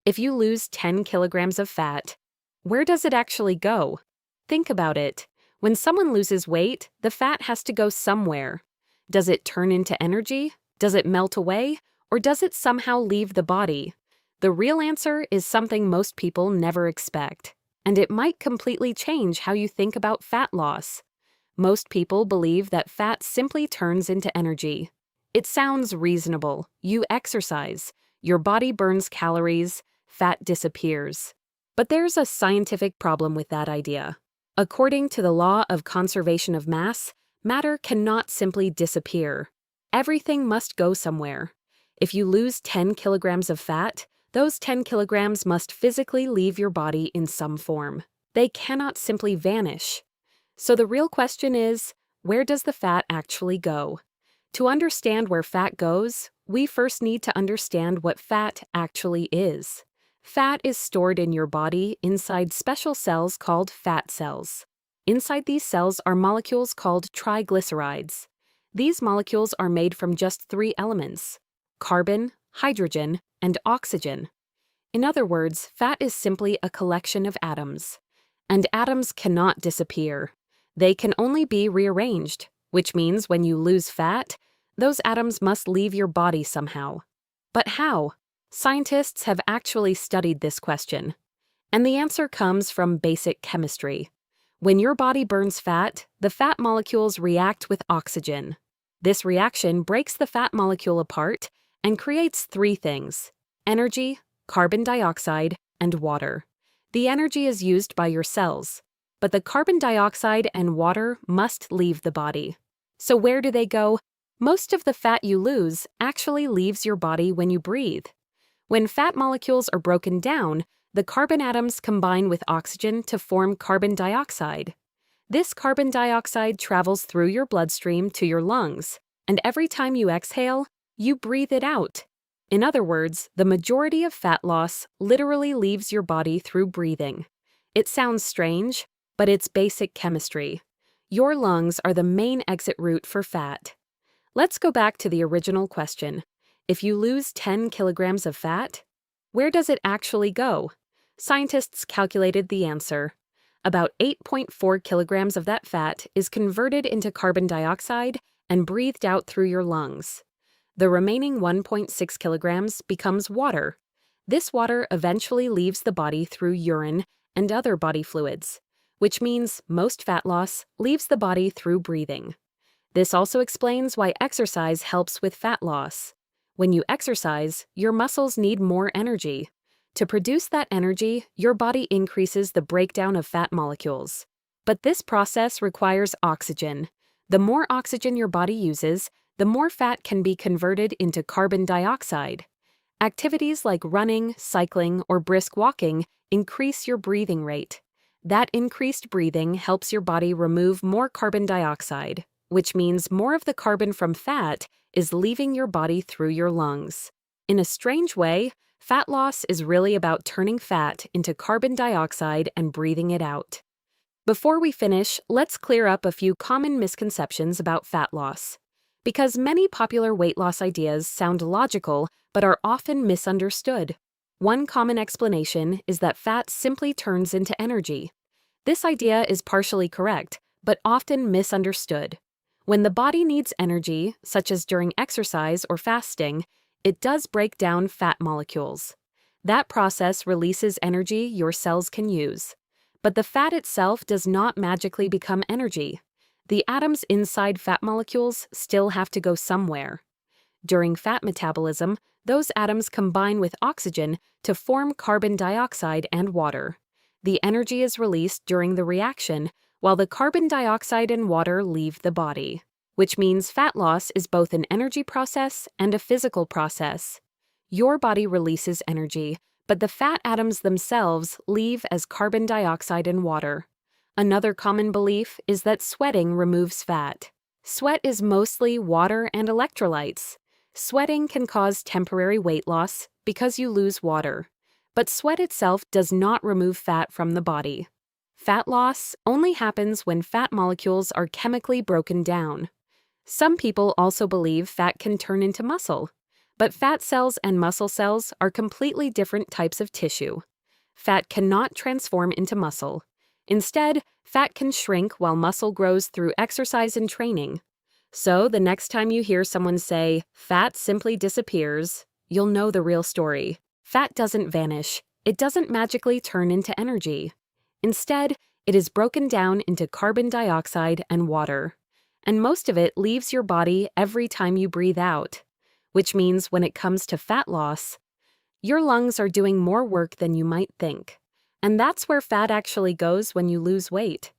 If you lose 10 kilograms of fat, where does it actually go? Think about it. When someone loses weight, the fat has to go somewhere. Does it turn into energy? Does it melt away? Or does it somehow leave the body? The real answer is something most people never expect, and it might completely change how you think about fat loss. Most people believe that fat simply turns into energy. It sounds reasonable. You exercise, your body burns calories, fat disappears. But there's a scientific problem with that idea. According to the law of conservation of mass, matter cannot simply disappear. Everything must go somewhere. If you lose 10 kilograms of fat, those 10 kilograms must physically leave your body in some form. They cannot simply vanish. So the real question is, where does the fat actually go? To understand where fat goes, we first need to understand what fat actually is. Fat is stored in your body inside special cells called fat cells. Inside these cells are molecules called triglycerides. These molecules are made from just 3 elements: carbon, hydrogen, and oxygen. In other words, fat is simply a collection of atoms. And atoms cannot disappear. They can only be rearranged, which means when you lose fat, those atoms must leave your body somehow. But how? Scientists have actually studied this question. And the answer comes from basic chemistry. When your body burns fat, the fat molecules react with oxygen. This reaction breaks the fat molecule apart and creates 3 things: energy, carbon dioxide, and water. The energy is used by your cells, but the carbon dioxide and water must leave the body. So where do they go? Most of the fat you lose actually leaves your body when you breathe. When fat molecules are broken down, the carbon atoms combine with oxygen to form carbon dioxide. This carbon dioxide travels through your bloodstream to your lungs, and every time you exhale, you breathe it out. In other words, the majority of fat loss literally leaves your body through breathing. It sounds strange, but it's basic chemistry. Your lungs are the main exit route for fat. Let's go back to the original question. If you lose 10 kilograms of fat, where does it actually go? Scientists calculated the answer. About 8.4 kilograms of that fat is converted into carbon dioxide and breathed out through your lungs. The remaining 1.6 kilograms becomes water. This water eventually leaves the body through urine and other body fluids, which means most fat loss leaves the body through breathing. This also explains why exercise helps with fat loss. When you exercise, your muscles need more energy. To produce that energy, your body increases the breakdown of fat molecules. But this process requires oxygen. The more oxygen your body uses, the more fat can be converted into carbon dioxide. Activities like running, cycling, or brisk walking increase your breathing rate. That increased breathing helps your body remove more carbon dioxide, which means more of the carbon from fat is leaving your body through your lungs. In a strange way, fat loss is really about turning fat into carbon dioxide and breathing it out. Before we finish, let's clear up a few common misconceptions about fat loss. Because many popular weight loss ideas sound logical but are often misunderstood. One common explanation is that fat simply turns into energy. This idea is partially correct, but often misunderstood. When the body needs energy, such as during exercise or fasting, it does break down fat molecules. That process releases energy your cells can use. But the fat itself does not magically become energy. The atoms inside fat molecules still have to go somewhere. During fat metabolism, those atoms combine with oxygen to form carbon dioxide and water. The energy is released during the reaction, while the carbon dioxide and water leave the body, which means fat loss is both an energy process and a physical process. Your body releases energy, but the fat atoms themselves leave as carbon dioxide and water. Another common belief is that sweating removes fat. Sweat is mostly water and electrolytes. Sweating can cause temporary weight loss because you lose water, but sweat itself does not remove fat from the body. Fat loss only happens when fat molecules are chemically broken down. Some people also believe fat can turn into muscle, But fat cells and muscle cells are completely different types of tissue. Fat cannot transform into muscle. Instead, fat can shrink while muscle grows through exercise and training. So, the next time you hear someone say, "fat simply disappears," you'll know the real story. Fat doesn't vanish. It doesn't magically turn into energy. Instead, it is broken down into carbon dioxide and water. And most of it leaves your body every time you breathe out. Which means when it comes to fat loss, your lungs are doing more work than you might think. And that's where fat actually goes when you lose weight.